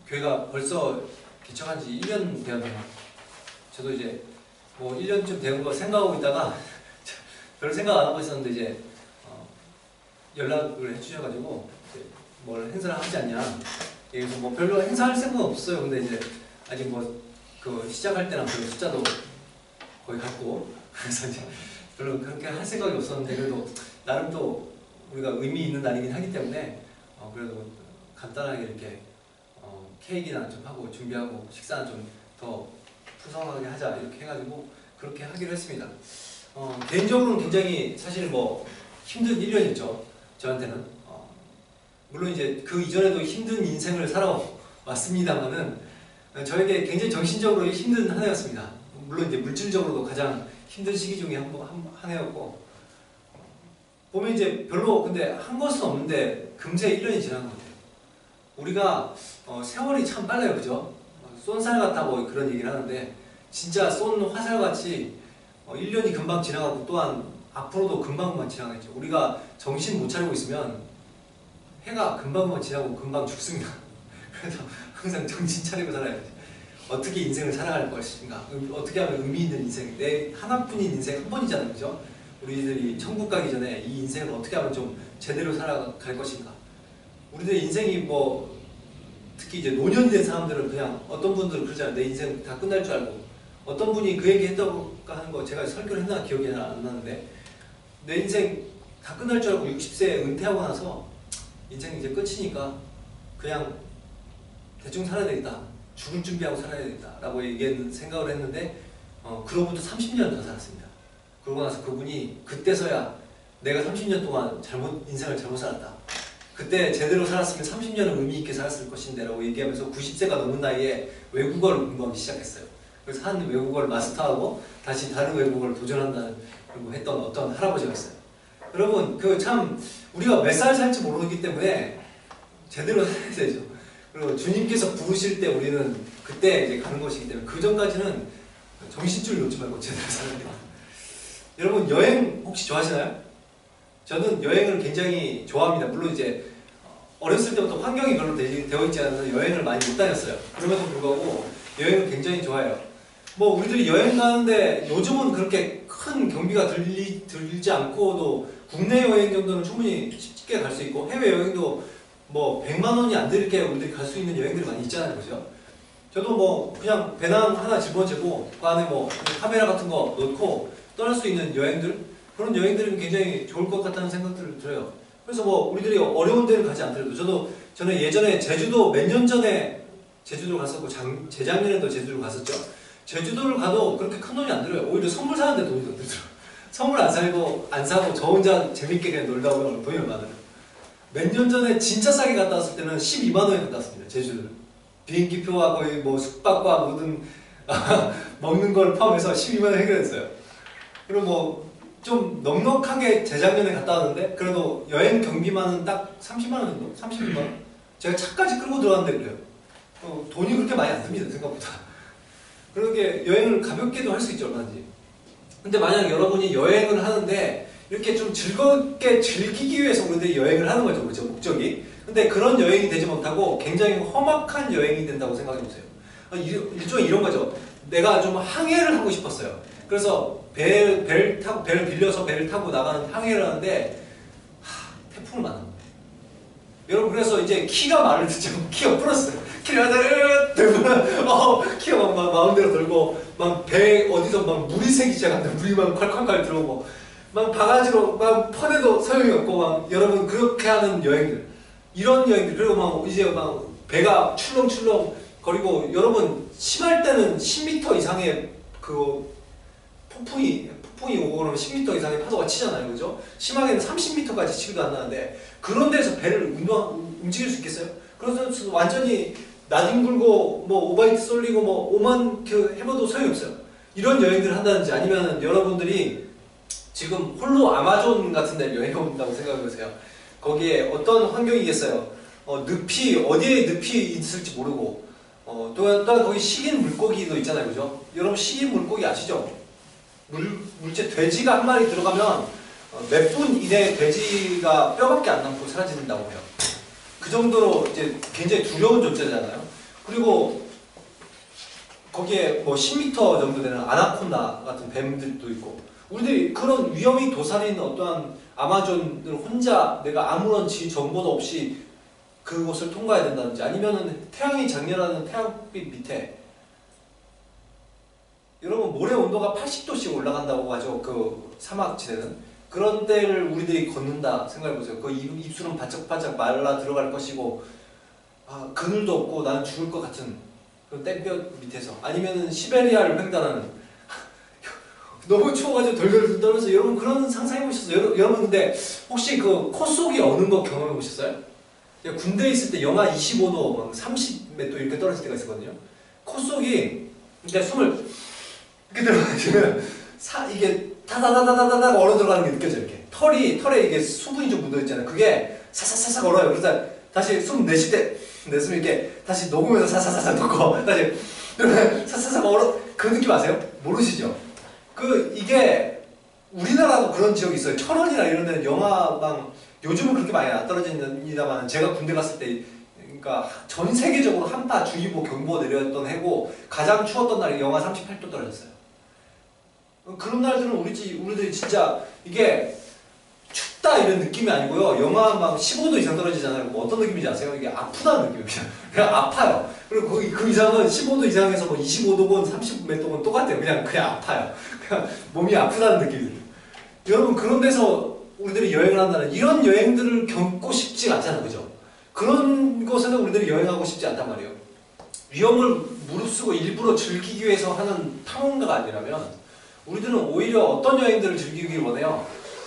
교회가 벌써 개척한 지 1년 되었네요. 저도 이제 뭐 1년쯤 된 거 생각하고 있다가 별로 생각 안 하고 있었는데 이제 연락을 해주셔가지고 뭘 행사를 하지 않냐. 그래서 뭐 별로 행사할 생각은 없어요. 근데 이제 아직 뭐 그 시작할 때랑 별로 숫자도 거의 같고 그래서 이제 별로 그렇게 할 생각이 없었는데 그래도 나름 또 우리가 의미 있는 날이긴 하기 때문에 그래도 간단하게 이렇게 케이크나 좀 하고 준비하고 식사는 좀 더 풍성하게 하자 이렇게 해가지고 그렇게 하기로 했습니다. 개인적으로는 굉장히 사실 뭐 힘든 1년이었죠. 저한테는 물론 이제 그 이전에도 힘든 인생을 살아왔습니다만은 저에게 굉장히 정신적으로 힘든 한 해였습니다. 물론 이제 물질적으로도 가장 힘든 시기 중에 한 해였고 보면 이제 별로 근데 한 것은 없는데 금세 1년이 지난 것 같아요. 우리가 세월이 참 빨라요, 그죠? 쏜살 같다고 그런 얘기를 하는데 진짜 쏜 화살같이 1년이 금방 지나가고 또한 앞으로도 금방금방 지나가겠죠. 우리가 정신 못 차리고 있으면 해가 금방금방 지나고 금방 죽습니다. 그래서 항상 정신 차리고 살아야 돼요. 어떻게 인생을 살아갈 것인가, 어떻게 하면 의미 있는 인생, 내 하나뿐인 인생 한 번이잖아요, 그죠? 우리들이 천국 가기 전에 이 인생을 어떻게 하면 좀 제대로 살아갈 것인가. 우리들의 인생이 뭐 특히 이제 노년이 된 사람들은 그냥 어떤 분들은 그러잖아요. 내 인생 다 끝날 줄 알고. 어떤 분이 그 얘기 했다고 하는 거 제가 설교를 했나 기억이 안 나는데 내 인생 다 끝날 줄 알고 60세에 은퇴하고 나서 인생 이제 끝이니까 그냥 대충 살아야 되겠다. 죽을 준비하고 살아야 되겠다 라고 생각을 했는데 그로부터 30년 더 살았습니다. 그러고 나서 그분이 그때서야 내가 30년 동안 인생을 잘못 살았다. 그때 제대로 살았으면 30년은 의미 있게 살았을 것인데 라고 얘기하면서 90세가 넘은 나이에 외국어를 공부하기 시작했어요. 그래서 한 외국어를 마스터하고 다시 다른 외국어를 도전한다는 그리고 했던 어떤 할아버지가 있어요. 여러분 참 우리가 몇 살 살지 모르기 때문에 제대로 살아야 되죠. 그리고 주님께서 부르실 때 우리는 그때 이제 가는 것이기 때문에 그 전까지는 정신줄 놓지 말고 제대로 살아야 돼요. 여러분 여행 혹시 좋아하시나요? 저는 여행을 굉장히 좋아합니다. 물론 이제 어렸을 때부터 환경이 별로 되어 있지 않아서 여행을 많이 못 다녔어요. 그럼에도 불구하고 여행을 굉장히 좋아해요. 뭐 우리들이 여행 가는데 요즘은 그렇게 큰 경비가 들지 않고도 국내 여행 정도는 충분히 쉽게 갈 수 있고 해외 여행도 뭐 100만 원이 안 들게 우리들이 갈 수 있는 여행들이 많이 있잖아요, 그죠? 저도 뭐 그냥 배낭 하나 짊어지고 그 안에 뭐 카메라 같은 거 넣고 떠날 수 있는 여행들 그런 여행들은 굉장히 좋을 것 같다는 생각들을 들어요. 그래서 뭐 우리들이 어려운 데를 가지 않더라도 저는 예전에 제주도 몇 년 전에 제주도를 갔었고 재작년에도 제주도를 갔었죠. 제주도를 가도 그렇게 큰 돈이 안 들어요. 오히려 선물 사는데 돈이 더 들더라고요. 선물 안 사고 저 혼자 재밌게 그냥 놀다 오면 돈이 얼마 들어요. 몇 년 전에 진짜 싸게 갔다 왔을 때는 12만 원에 갔다 왔습니다. 제주도를. 비행기표와 거의 뭐 숙박과 모든 먹는 걸 포함해서 12만 원 해결했어요. 그리고 뭐 좀 넉넉하게 재작년에 갔다 왔는데 그래도 여행 경비만은 딱 30만 원 정도? 32만 원? 제가 차까지 끌고 들어갔는데 그래요. 돈이 그렇게 많이 안 듭니다. 생각보다. 그렇게 여행을 가볍게도 할 수 있죠. 얼마든지. 근데 만약 여러분이 여행을 하는데 이렇게 좀 즐겁게 즐기기 위해서 우리들이 여행을 하는 거죠. 그렇죠? 목적이. 근데 그런 여행이 되지 못하고 굉장히 험악한 여행이 된다고 생각해 보세요. 일종의 이런 거죠. 내가 좀 항해를 하고 싶었어요. 그래서 배를 빌려서 배를 타고 나가는 항해를 하는데 태풍을 만난 거예요. 여러분 그래서 이제 키가 말을 듣죠. 키가 불었어요. 키가 키가 막 마음대로 들고 막 배 어디서 막 물이 새기 시작한다. 물이 막 콸콸콸 들어오고 막 바가지로 막 퍼내도 소용이 없고 막 여러분 그렇게 하는 여행들 이런 여행들 그리고 막 이제 막 배가 출렁출렁 거리고 여러분 심할 때는 10m 이상의 그 폭풍이 오고 그러면 10m 이상의 파도가 치잖아요, 그죠? 심하게는 30m까지 치기도 안 나는데 그런 데서 배를 움직일 수 있겠어요? 그래서 완전히 나뒹굴고 뭐 오바이트 쏠리고 뭐 오만 해봐도 소용이 없어요. 이런 여행들을 한다든지 아니면 여러분들이 지금 홀로 아마존 같은 데 여행 온다고 생각해보세요. 거기에 어떤 환경이겠어요? 어디에 늪이 있을지 모르고 또한 거기 식인 물고기도 있잖아요, 그죠? 여러분 식인 물고기 아시죠? 물체 돼지가 한 마리 들어가면 몇 분 이내에 돼지가 뼈밖에 안 남고 사라진다고 해요. 그 정도로 이제 굉장히 두려운 존재잖아요. 그리고 거기에 뭐 10m 정도 되는 아나콘다 같은 뱀들도 있고 우리들이 그런 위험이 도사린 어떠한 아마존을 혼자 내가 아무런 정보도 없이 그곳을 통과해야 된다든지 아니면은 태양이 장렬하는 태양빛 밑에 여러분 모래 온도가 80도씩 올라간다고 하죠. 그 사막지대는 그런 데를 우리들이 걷는다 생각해보세요. 그 입술은 바짝바짝 말라 들어갈 것이고 그늘도 없고 나는 죽을 것 같은 그런 땡볕 밑에서 아니면은 시베리아를 횡단하는 너무 추워가지고 덜덜 떨면서 여러분 그런 상상해보셨어요? 여러분 근데 혹시 그 코 속이 어는 거 경험해보셨어요? 군대에 있을 때 영하 25도 막 30몇 도 이렇게 떨어질 때가 있었거든요. 코 속이 그러니까 숨을 이렇게 들어가시면 이게 다다다다다다 얼어 들어가는 게 느껴져요. 이렇게 털에 이게 수분이 좀 묻어있잖아요. 그게 사사사삭 얼어요. 그래서 다시 숨 내쉴 때 내쉬면 이렇게 다시 녹으면서 사사사삭 녹고 다시 사사사삭 얼어 그 느낌 아세요? 모르시죠? 이게 우리나라도 그런 지역이 있어요. 천원이나 이런 데는 영하방 요즘은 그렇게 많이 안 떨어집니다만 제가 군대 갔을 때 그러니까 전 세계적으로 한파 주의보 경보 내렸던 해고 가장 추웠던 날이 영하 38도 떨어졌어요. 그런 날들은 우리들이 진짜 이게 춥다 이런 느낌이 아니고요. 영하 막 15도 이상 떨어지잖아요. 뭐 어떤 느낌인지 아세요? 이게 아프다는 느낌이에요. 그냥 아파요. 그리고 그 이상은 15도 이상에서 뭐 25도건 30 몇 도건 똑같아요. 그냥 아파요. 그냥 몸이 아프다는 느낌이 들어요. 여러분 그런 데서 우리들이 여행을 한다는 이런 여행들을 겪고 싶지 않잖아요. 그죠? 그런 곳에는 우리들이 여행하고 싶지 않단 말이에요. 위험을 무릅쓰고 일부러 즐기기 위해서 하는 탐험가가 아니라면 우리들은 오히려 어떤 여행들을 즐기길 원해요?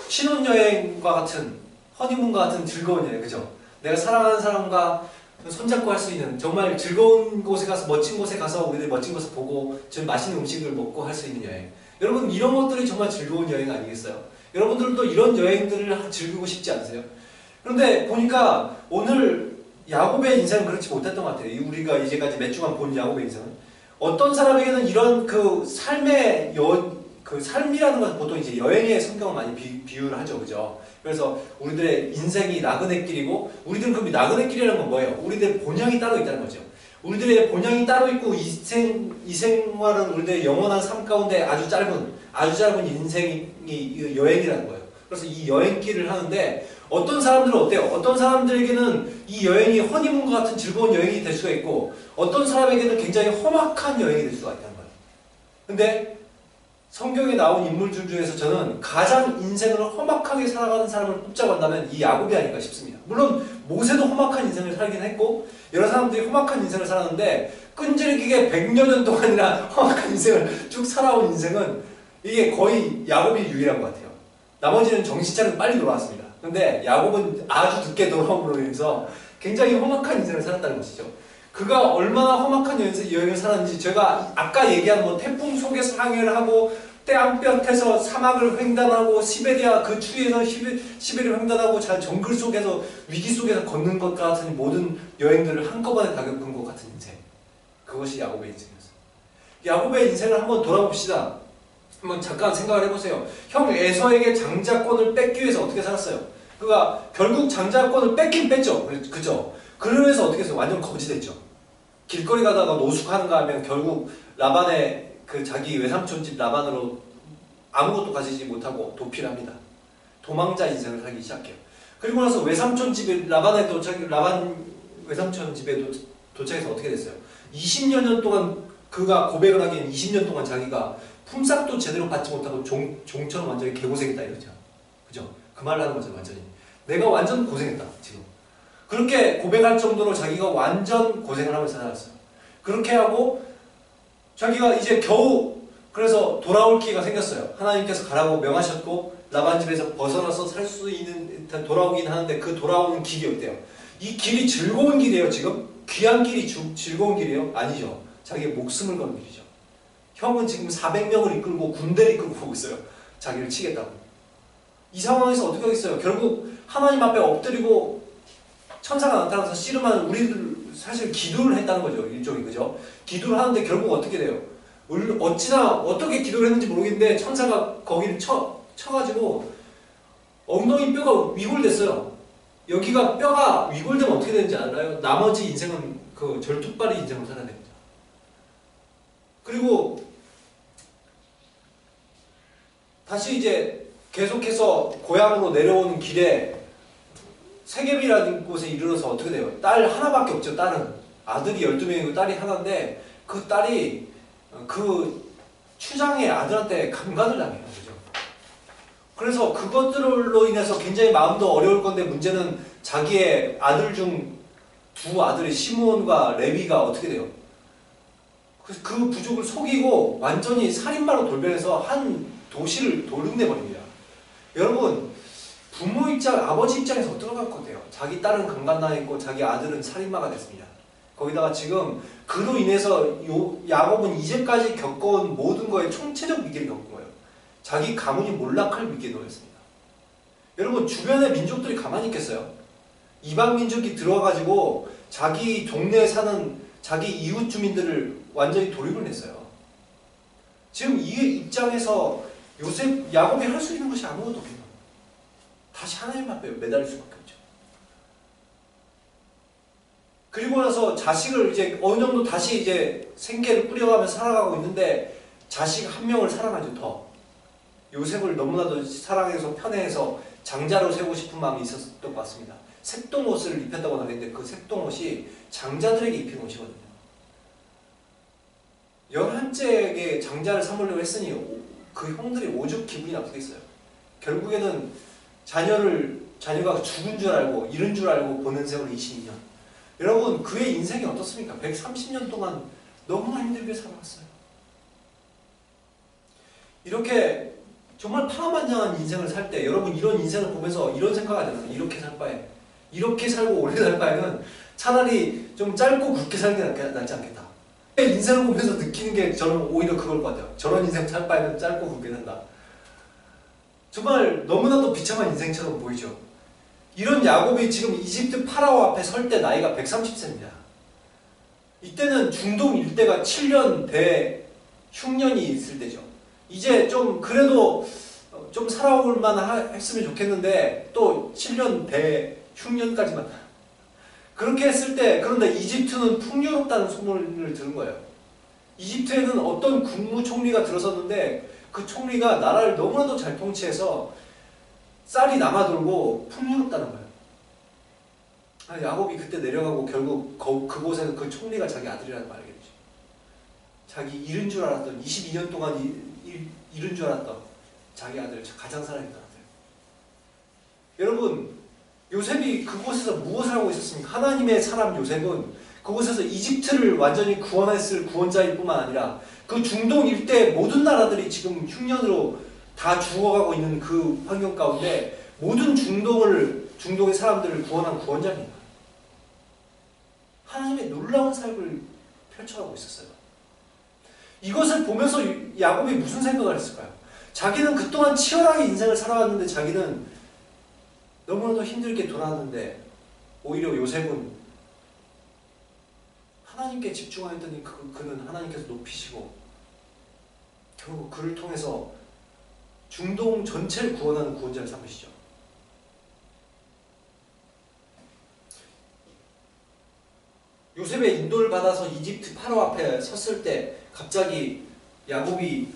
신혼여행과 같은 허니문과 같은 즐거운 여행. 그죠? 내가 사랑하는 사람과 손잡고 할 수 있는 정말 즐거운 곳에 가서 멋진 곳에 가서 우리들 멋진 것을 보고 좀 맛있는 음식을 먹고 할 수 있는 여행. 여러분 이런 것들이 정말 즐거운 여행 아니겠어요? 여러분들도 이런 여행들을 즐기고 싶지 않으세요? 그런데 보니까 오늘 야곱의 인생은 그렇지 못했던 것 같아요. 우리가 이제까지 몇 주간 본 야곱의 인생은 어떤 사람에게는 이런 그 삶의 그 삶이라는 것은 보통 이제 여행의 성경을 많이 비유를 하죠, 그죠? 그래서 우리들의 인생이 나그네 길이고 우리들은 그럼 나그네 길이라는 건 뭐예요? 우리들의 본향이 따로 있다는 거죠. 우리들의 본향이 따로 있고 이 생활은 우리들의 영원한 삶 가운데 아주 짧은 인생이 여행이라는 거예요. 그래서 이 여행길을 하는데 어떤 사람들은 어때요? 어떤 사람들에게는 이 여행이 허니문과 같은 즐거운 여행이 될 수가 있고 어떤 사람에게는 굉장히 험악한 여행이 될 수가 있다는 거예요. 근데 성경에 나온 인물들 중에서 저는 가장 인생을 험악하게 살아가는 사람을 꼽자고 이 야곱이 아닐까 싶습니다. 물론 모세도 험악한 인생을 살긴 했고 여러 사람들이 험악한 인생을 살았는데 끈질기게 100여 년 동안이나 험악한 인생을 쭉 살아온 인생은 이게 거의 야곱이 유일한 것 같아요. 나머지는 정신 차리고 빨리 돌아왔습니다. 근데 야곱은 아주 늦게 돌아옴으로 인해서 굉장히 험악한 인생을 살았다는 것이죠. 그가 얼마나 험악한 여행을 살았는지 제가 아까 얘기한 뭐 태풍 속에서 항해를 하고 떼암볕에서 사막을 횡단하고 시베리아 그 추위에서 시베리아 횡단하고 정글 속에서 위기 속에서 걷는 것 같은 모든 여행들을 한꺼번에 다 겪은 것 같은 인생. 그것이 야곱의 인생이었어요. 야곱의 인생을 한번 돌아봅시다. 한번 잠깐 생각을 해보세요. 형 에서에게 장자권을 뺏기 위해서 어떻게 살았어요? 그가 결국 장자권을 뺏긴 뺐죠. 그죠? 그러면서 어떻게 했어요? 완전 거지 됐죠. 길거리 가다가 노숙하는가 하면 결국 라반의 그 자기 외삼촌 집 라반으로 아무것도 가지지 못하고 도피를 합니다. 도망자 인생을 살기 시작해요. 그리고 나서 외삼촌 집에 라반 외삼촌 집에 도착해서 어떻게 됐어요? 20여 년 동안 그가 고백을 하기엔 20년 동안 자기가 품삯도 제대로 받지 못하고 종처럼 완전히 개고생했다 이러죠. 그죠? 그 말을 하는 거죠, 완전히. 내가 완전 고생했다, 지금. 그렇게 고백할 정도로 자기가 완전 고생을 하면서 살았어요. 그렇게 하고 자기가 이제 겨우 그래서 돌아올 기회가 생겼어요. 하나님께서 가라고 명하셨고 라반 집에서 벗어나서 살 수 있는 돌아오긴 하는데 그 돌아오는 길이 어때요? 이 길이 즐거운 길이에요, 지금? 귀한 길이 즐거운 길이에요? 아니죠. 자기의 목숨을 거는 길이죠. 형은 지금 400명을 이끌고 군대를 이끌고 보고 있어요. 자기를 치겠다고. 이 상황에서 어떻게 하겠어요? 결국 하나님 앞에 엎드리고 천사가 나타나서 씨름하는 우리들 사실 기도를 했다는 거죠. 일종의 그죠? 기도를 하는데 결국 어떻게 돼요? 어찌나 어떻게 기도를 했는지 모르겠는데 천사가 거기를 쳐가지고 엉덩이 뼈가 위골됐어요. 여기가 뼈가 위골되면 어떻게 되는지 알아요? 나머지 인생은 그 절뚝발이 인생을 살아야 됩니다. 그리고 다시 이제 계속해서 고향으로 내려오는 길에 세겜이라는 곳에 이르러서 어떻게 돼요? 딸 하나밖에 없죠. 딸은 아들이 12명이고 딸이 하나인데 그 딸이 그 추장의 아들한테 강간을 당해요. 그죠? 그래서 그것들로 인해서 굉장히 마음도 어려울 건데 문제는 자기의 아들 중 두 아들이 시므온과 레위가 어떻게 돼요? 그 부족을 속이고 완전히 살인마로 돌변해서 한 도시를 도륙내버립니다. 여러분 부모 입장, 아버지 입장에서 어떨 것 같아요? 자기 딸은 강간당했고 자기 아들은 살인마가 됐습니다. 거기다가 지금 그로 인해서 야곱은 이제까지 겪어온 모든 거에 총체적 위기를 겪은 거예요. 자기 가문이 몰락할 위기에 놓였습니다. 여러분 주변의 민족들이 가만히 있겠어요? 이방 민족이 들어와가지고 자기 동네에 사는 자기 이웃 주민들을 완전히 돌입을 냈어요. 지금 이 입장에서 야곱이 할 수 있는 것이 아무것도 없어요. 다시 하나님 앞에 매달릴 수밖에 없죠. 그리고 나서 자식을 이제 어느 정도 다시 이제 생계를 꾸려가면서 살아가고 있는데 자식 한 명을 사랑하죠. 더 요셉을 너무나도 사랑해서 편애해서 장자로 세우고 싶은 마음이 있었던 것 같습니다. 색동옷을 입혔다고 하는데 그 색동옷이 장자들에게 입힌 옷이거든요. 11째에게 장자를 삼으려고 했으니 그 형들이 오죽 기분이 나쁘겠어요. 결국에는 자녀가 죽은 줄 알고 잃은 줄 알고 보낸 세월 22년. 여러분 그의 인생이 어떻습니까? 130년 동안 너무나 힘들게 살아왔어요. 이렇게 정말 파란만장한 인생을 살 때 여러분 이런 인생을 보면서 이런 생각하잖아요. 이렇게 살 바에 이렇게 살고 오래 살 바에는 차라리 좀 짧고 굵게 살는 게 낫지 않겠다. 인생을 보면서 느끼는 게 저는 오히려 그걸 것 같아요. 저런 인생 살 바에는 짧고 굵게 산다. 정말 너무나도 비참한 인생처럼 보이죠. 이런 야곱이 지금 이집트 파라오 앞에 설 때 나이가 130세입니다. 이때는 중동 일대가 7년 대흉년이 있을 때죠. 이제 좀 그래도 좀 살아올 만한 했으면 좋겠는데 또 7년 대흉년까지만 그렇게 했을 때 그런데 이집트는 풍요롭다는 소문을 들은 거예요. 이집트에는 어떤 국무총리가 들어섰는데 그 총리가 나라를 너무나도 잘 통치해서 쌀이 남아돌고 풍요롭다는 거예요. 야곱이 그때 내려가고 결국 그곳에서 그 총리가 자기 아들이라는 걸 알게 되죠. 자기 잃은 줄 알았던 22년 동안 잃은 줄 알았던 자기 아들을 가장 사랑했던 아들. 여러분 요셉이 그곳에서 무엇을 하고 있었습니까? 하나님의 사람 요셉은 그곳에서 이집트를 완전히 구원했을 구원자일 뿐만 아니라 그 중동 일대 모든 나라들이 지금 흉년으로 다 죽어가고 있는 그 환경 가운데 모든 중동의 사람들을 구원한 구원자입니다. 하나님의 놀라운 사역을 펼쳐가고 있었어요. 이것을 보면서 야곱이 무슨 생각을 했을까요? 자기는 그동안 치열하게 인생을 살아왔는데 자기는 너무나도 힘들게 돌아왔는데 오히려 요셉은 하나님께 집중하였더니 그는 하나님께서 높이시고 결국 그를 통해서 중동 전체를 구원하는 구원자를 삼으시죠. 요셉의 인도를 받아서 이집트 파라오 앞에 섰을 때 갑자기 야곱이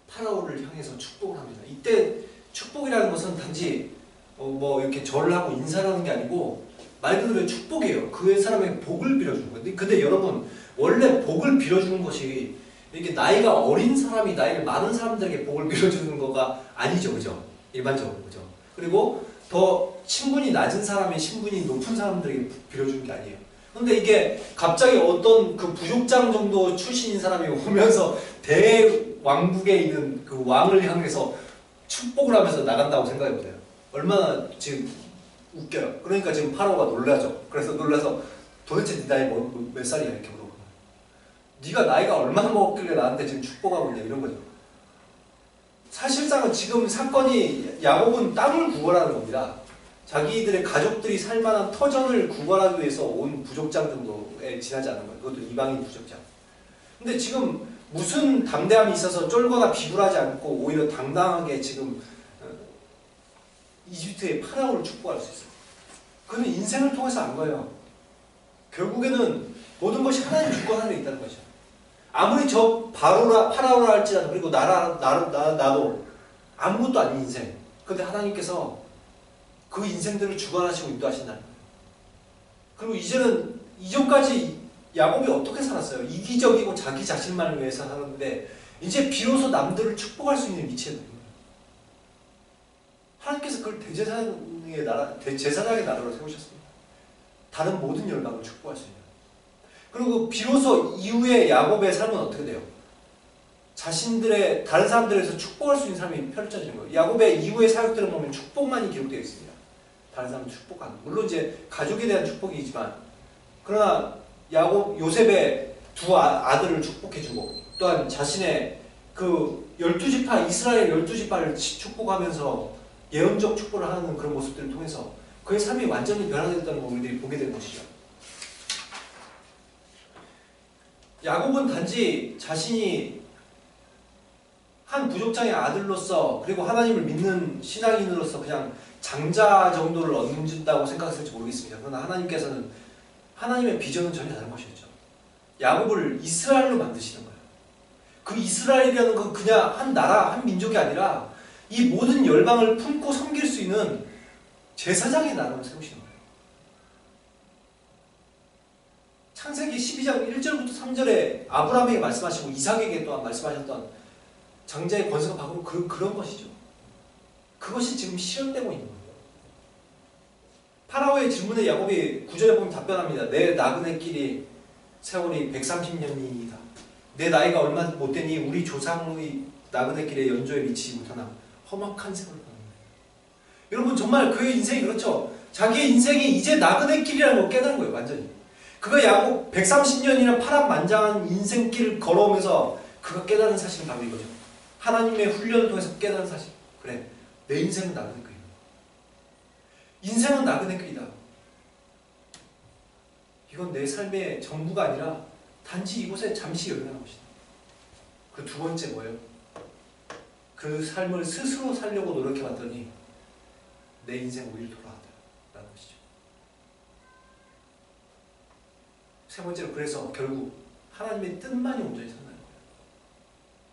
파라오를 향해서 축복을 합니다. 이때 축복이라는 것은 단지 뭐 이렇게 절을 하고 인사를 하는 게 아니고 말 그대로 축복이에요. 그 사람에게 복을 빌어주는 거예요. 근데 여러분 원래 복을 빌어주는 것이 이렇게 나이가 어린 사람이 나이가 많은 사람들에게 복을 빌어주는 거가 아니죠. 그죠? 일반적으로. 그죠? 그리고 더 신분이 낮은 사람이 신분이 높은 사람들에게 빌어주는 게 아니에요. 근데 이게 갑자기 어떤 그 부족장 정도 출신인 사람이 오면서 대왕국에 있는 그 왕을 향해서 축복을 하면서 나간다고 생각해보세요. 얼마나 지금 웃겨요. 그러니까 지금 파라오가 놀라죠. 그래서 놀라서 도대체 네 나이 몇 살이야? 이렇게 물어보는 거예요. 네가 나이가 얼마나 먹었길래 나한테 지금 축복하고 있냐 이런 거죠. 사실상은 지금 사건이 야곱은 땅을 구걸하는 겁니다. 자기들의 가족들이 살만한 터전을 구걸하기 위해서 온 부족장 정도에 지나지 않은 거예요. 그것도 이방인 부족장. 근데 지금 무슨 담대함이 있어서 쫄거나 비굴하지 않고 오히려 당당하게 지금 이집트의 파라오를 축복할 수 있어요. 그는 인생을 통해서 안 거예요. 결국에는 모든 것이 하나님 주권 안에 있다는 거죠. 아무리 저 파라오라 할지라도, 그리고 나도 아무것도 아닌 인생. 근데 하나님께서 그 인생들을 주관하시고 인도하신다는 거예요. 그리고 이제는 이전까지 야곱이 어떻게 살았어요? 이기적이고 자기 자신만을 위해서 살았는데 이제 비로소 남들을 축복할 수 있는 위치에 있는 거예요. 하나님께서 그걸 제사장의 나라로 세우셨습니다. 다른 모든 열방을 축복할 수 있는. 그리고 비로소 이후에 야곱의 삶은 어떻게 돼요? 자신들의 다른 사람들에서 축복할 수 있는 삶이 펼쳐지는 거예요. 야곱의 이후의 사역들을 보면 축복만이 기록되어 있습니다. 다른 사람은 축복하는. 물론 이제 가족에 대한 축복이지만, 그러나 요셉의 두 아들을 축복해주고, 또한 자신의 그 12지파, 이스라엘 12지파를 축복하면서 예언적 축복을 하는 그런 모습들을 통해서 그의 삶이 완전히 변화됐다는 걸 우리들이 보게 되는 것이죠. 야곱은 단지 자신이 한 부족장의 아들로서, 그리고 하나님을 믿는 신앙인으로서 그냥 장자 정도를 얻는다고 생각했을지 모르겠습니다. 그러나 하나님께서는 하나님의 비전은 전혀 다른 것이었죠. 야곱을 이스라엘로 만드시는 거예요. 그 이스라엘이라는 건 그냥 한 나라, 한 민족이 아니라 이 모든 열방을 품고 섬길 수 있는 제사장의 나라를 세우시는 거예요. 창세기 12장 1절부터 3절에 아브라함에게 말씀하시고 이삭에게 또한 말씀하셨던 장자의 권세가 바로 그런 것이죠. 그것이 지금 실현되고 있는 거예요. 파라오의 질문에 야곱이 9절에 보면 답변합니다. 내 나그네 길이 세월이 130년이다. 내 나이가 얼마 못 되니 우리 조상의 나그네 길에 연조에 미치지 못하나 험악한 세월을 보는 거예요. 여러분 정말 그의 인생이 그렇죠. 자기의 인생이 이제 나그네 길이라는 걸 깨달은 거예요. 완전히. 그가 야곱 130년이나 파란만장한 인생길을 걸어오면서 그가 깨달은 사실은 바로 이거죠. 하나님의 훈련을 통해서 깨달은 사실. 그래, 내 인생은 나그네 길이다. 인생은 나그네 길이다. 이건 내 삶의 전부가 아니라 단지 이곳에 잠시 열려난 것이다. 그 두 번째 뭐예요? 그 삶을 스스로 살려고 노력해봤더니 내 인생 오히려 돌아왔다라는 것이죠. 세 번째로 그래서 결국 하나님의 뜻만이 온전히 산다는 거예요.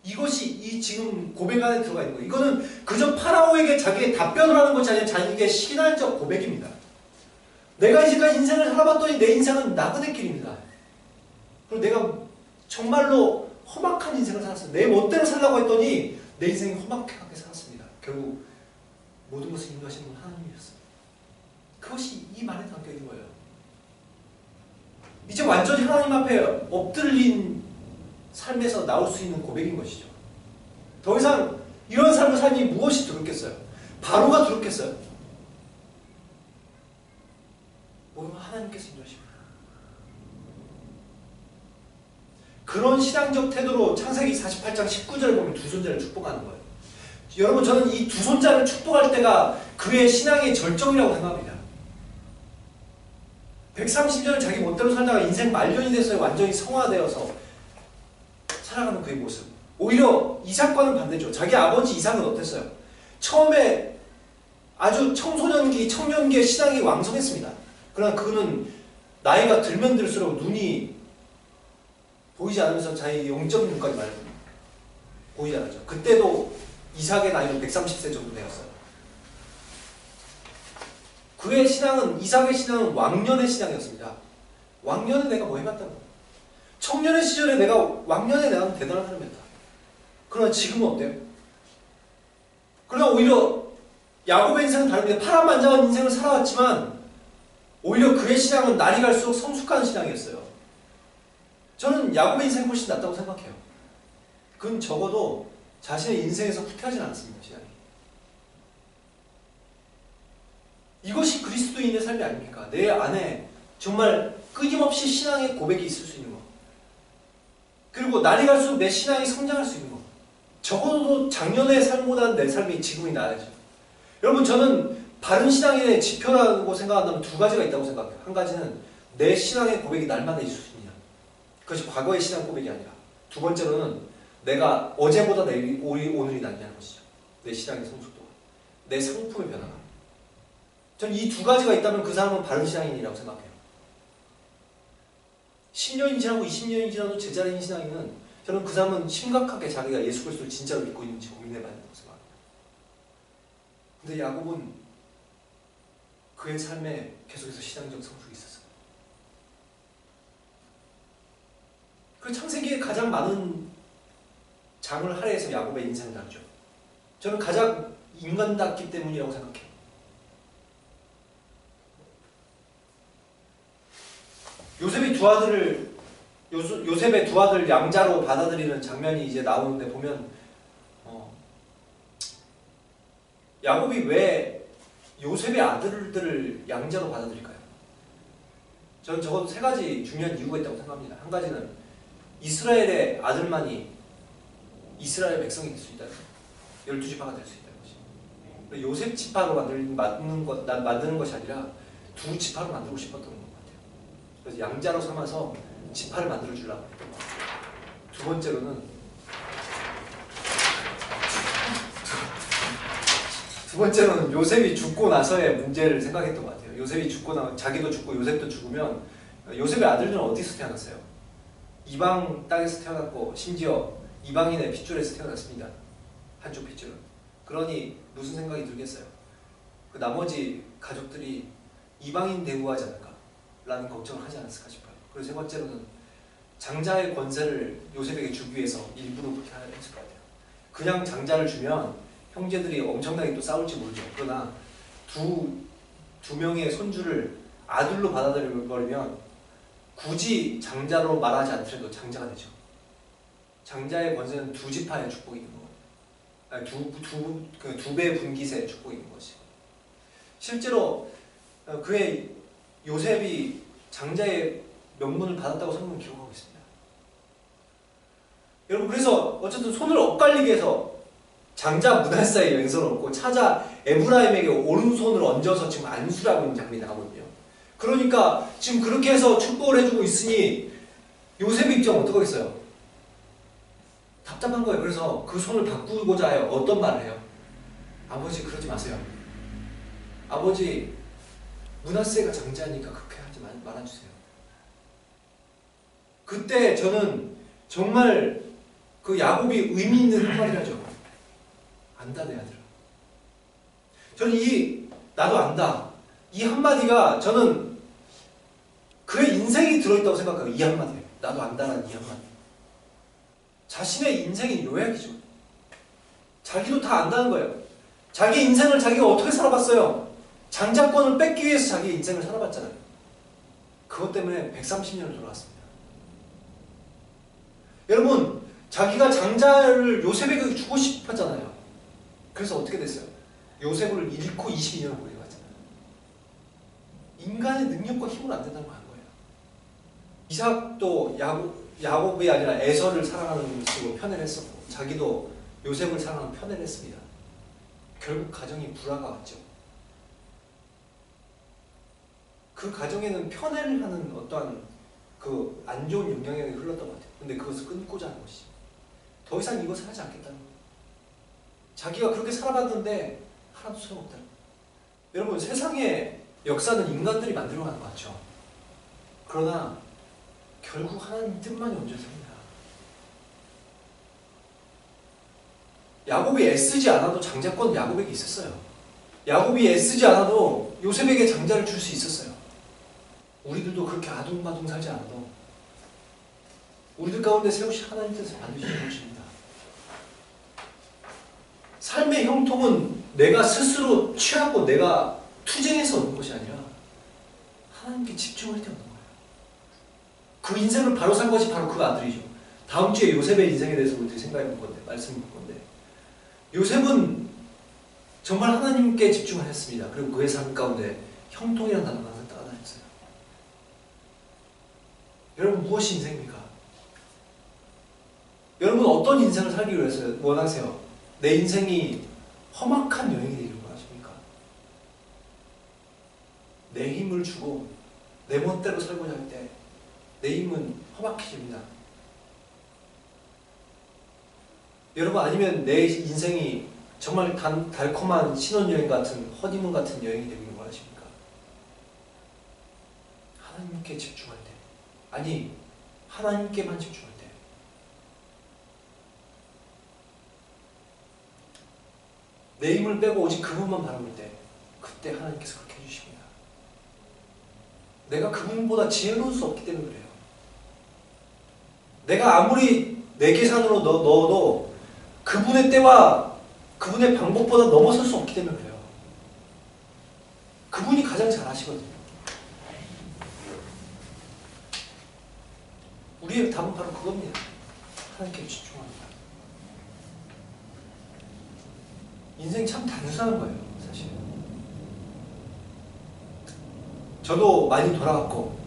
이것이 지금 고백 안에 들어가 있는 거예요. 이거는 그저 파라오에게 자기의 답변을 하는 것이 아니라 자기의 신앙적 고백입니다. 내가 이제까지 인생을 살아봤더니 내 인생은 나그네 길입니다. 그리고 내가 정말로 험악한 인생을 살았어요. 내 멋대로 살려고 했더니 내 인생이 험악하게 살았습니다. 결국 모든 것을 인도하시는 건 하나님이었습니다. 그것이 이 말에 담겨 있는 거예요. 이제 완전히 하나님 앞에 엎드린 삶에서 나올 수 있는 고백인 것이죠. 더 이상 이런 삶을 살니 무엇이 두렵겠어요? 바로가 두렵겠어요? 모든 하나님께서 인도하십니다. 그런 신앙적 태도로 창세기 48장 19절을 보면 두 손자를 축복하는 거예요. 여러분 저는 이 두 손자를 축복할 때가 그의 신앙의 절정이라고 생각합니다. 130년을 자기 멋대로 살다가 인생 말년이 돼서 완전히 성화되어서 살아가는 그의 모습. 오히려 이삭과는 반대죠. 자기 아버지 이삭은 어땠어요? 처음에 아주 청년기의 신앙이 왕성했습니다. 그러나 그는 나이가 들면 들수록 눈이 보이지 않으면서 자기 영적인 눈까지 말고 보이지 않았죠. 그때도 이삭의 나이는 130세 정도 되었어요. 그의 신앙은, 이삭의 신앙은 왕년의 신앙이었습니다. 왕년에 내가 뭐 해봤다고. 청년의 시절에 왕년에 내가 대단한 사람이었다. 그러나 지금은 어때요? 그러나 오히려 야곱의 인생은 다릅니다. 파란만장한 인생을 살아왔지만 오히려 그의 신앙은 날이 갈수록 성숙한 신앙이었어요. 저는 야곱의 인생이 훨씬 낫다고 생각해요. 그건 적어도 자신의 인생에서 후퇴하진 않았습니다. 신앙이. 이것이 그리스도인의 삶이 아닙니까? 내 안에 정말 끊임없이 신앙의 고백이 있을 수 있는 것. 그리고 날이 갈수록 내 신앙이 성장할 수 있는 것. 적어도 작년의 삶보다는 내 삶이 지금이 나아야죠. 여러분 저는 바른 신앙의 지표라고 생각한다면 두 가지가 있다고 생각해요. 한 가지는 내 신앙의 고백이 날마다 있을 수 있느냐. 그것이 과거의 신앙 고백이 아니라. 두 번째로는 내가 어제보다 오늘이 낫냐는 것이죠. 내 신앙의 성숙도가. 내 성품의 변화가. 전 이 두 가지가 있다면 그 사람은 바른 신앙인이라고 생각해요. 10년이 지나고 20년이 지나도 제자리인 신앙인은 저는 그 사람은 심각하게 자기가 예수 그리스도를 진짜로 믿고 있는지 고민해봐야 된다고 생각합니다. 근데 야곱은 그의 삶에 계속해서 신앙적 성숙이 있었어요. 그 창세기에 가장 많은 장을 할애해서 야곱의 인생을 다루죠. 저는 가장 인간답기 때문이라고 생각해요. 요셉의 두 아들 양자로 받아들이는 장면이 이제 나오는데 보면 야곱이 왜 요셉의 아들들을 양자로 받아들일까요? 저는 적어도 세 가지 중요한 이유가 있다고 생각합니다. 한 가지는 이스라엘의 아들만이 이스라엘 백성이 될 수 있다는 12지파가 될 수 있다는 것이. 요셉 지파로 만드는 것이 아니라 두 지파로 만들고 싶었던 것 같아요. 그래서 양자로 삼아서 지파를 만들어 주려고 했던 것 같아요. 두 번째로는 요셉이 죽고 나서의 문제를 생각했던 것 같아요. 요셉이 자기도 죽고 요셉도 죽으면 요셉의 아들들은 어디서 태어났어요? 이방 땅에서 태어났고 심지어 이방인의 핏줄에서 태어났습니다. 한쪽 핏줄은. 그러니 무슨 생각이 들겠어요? 그 나머지 가족들이 이방인 대우하지 않을까? 라는 걱정을 하지 않았을까 싶어요. 그리고 세 번째로는 장자의 권세를 요셉에게 주기 위해서 일부러 그렇게 했을 것 같아요. 그냥 장자를 주면 형제들이 엄청나게 또 싸울지 모르죠. 그러나 두 명의 손주를 아들로 받아들여버리면 굳이 장자로 말하지 않더라도 장자가 되죠. 장자의 권세는 두 지파의 축복이 있는 거예요. 두 배의 분깃의 축복이 있는 것이. 실제로 그의 요셉이 장자의 명분을 받았다고 성경은 기록하고 있습니다. 여러분 그래서 어쨌든 손을 엇갈리게 해서 장자 므낫사의 왼손을 얹고 차자 에브라임에게 오른손을 얹어서 지금 안수를 하고 있는 장면이 나오거든요. 그러니까 지금 그렇게 해서 축복을 해주고 있으니 요셉의 입장은 어떡하겠어요? 답답한 거예요. 그래서 그 손을 바꾸고자 해요. 어떤 말을 해요? 아버지 그러지 마세요. 아버지 므낫세가 장자니까 그렇게 하지 말아주세요. 그때 저는 정말 그 야곱이 의미 있는 한마디를 하죠. 안다 내 아들아. 저는 나도 안다. 이 한마디가 저는 그의 인생이 들어있다고 생각해요. 이 한마디에. 나도 안다라는 이 한마디. 자신의 인생이 요약이죠. 자기도 다 안다는 거예요. 자기 인생을 자기가 어떻게 살아봤어요? 장자권을 뺏기 위해서 자기 인생을 살아봤잖아요. 그것 때문에 130년을 돌아왔습니다. 여러분 자기가 장자를 요셉에게 주고 싶었잖아요. 그래서 어떻게 됐어요? 요셉을 잃고 22년을 보내고 갔잖아요. 인간의 능력과 힘으로 안 된다는 거 한 거예요. 이삭도 야곱이 아니라 에서를 사랑하는 식으로 편애를 했었고 자기도 요셉을 사랑하는 편애를 했습니다. 결국 가정이 불화가 왔죠. 그 가정에는 편애를 하는 어떠한 그 안 좋은 영향력이 흘렀던 것 같아요. 근데 그것을 끊고자 하는 것이죠. 더 이상 이것을 하지 않겠다는 거예요. 자기가 그렇게 살아봤는데 하나도 소용없다는 거예요. 여러분 세상의 역사는 인간들이 만들어가는 것 같죠. 그러나 결국 하나님 뜻만이 얹어집니다. 야곱이 애쓰지 않아도 장자권은 야곱에게 있었어요. 야곱이 애쓰지 않아도 요셉에게 장자를 줄 수 있었어요. 우리들도 그렇게 아둥바둥 살지 않아도 우리들 가운데 세우신 하나님 뜻을 반드시 이루십니다. 삶의 형통은 내가 스스로 취하고 내가 투쟁해서 얻는 것이 아니라 하나님께 집중할 때 얻는 거예요. 그 인생을 바로 산 것이 바로 그 아들이죠. 다음 주에 요셉의 인생에 대해서 우리들이 생각해 볼 건데, 말씀해 볼 건데, 요셉은 정말 하나님께 집중을 했습니다. 그리고 그의 삶 가운데 형통이라는 단어가 항상 따라다녔어요. 여러분 무엇이 인생입니까? 여러분 어떤 인생을 살기 위해서 원하세요? 내 인생이 험악한 여행이 되기를 원하십니까? 내 힘을 주고 내 멋대로 살고자 할 때 내 힘은 험악해집니다. 여러분 아니면 내 인생이 정말 달콤한 신혼여행 같은 허니문 같은 여행이 되기를 원하십니까? 하나님께 집중할 때, 아니 하나님께만 집중할 때, 내 힘을 빼고 오직 그분만 바라볼 때, 그때 하나님께서 그렇게 해주십니다. 내가 그분보다 지혜로울 수 없기 때문에 그래요. 내가 아무리 내 계산으로 넣어도 그분의 때와 그분의 방법보다 넘어설 수 없기 때문에 그래요. 그분이 가장 잘 아시거든요. 우리의 답은 바로 그겁니다. 하나님께 집중합니다. 인생 참 단순한 거예요, 사실. 저도 많이 돌아갔고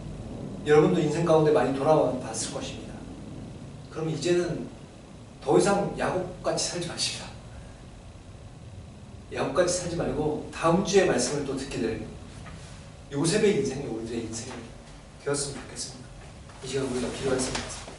여러분도 인생 가운데 많이 돌아봤을 것입니다. 그럼 이제는 더 이상 야곱같이 살지 마십시다. 야곱같이 살지 말고 다음 주에 말씀을 또 듣게 될 요셉의 인생이 우리들의 인생이 되었으면 좋겠습니다. 이 시간 우리가 기도했습니다.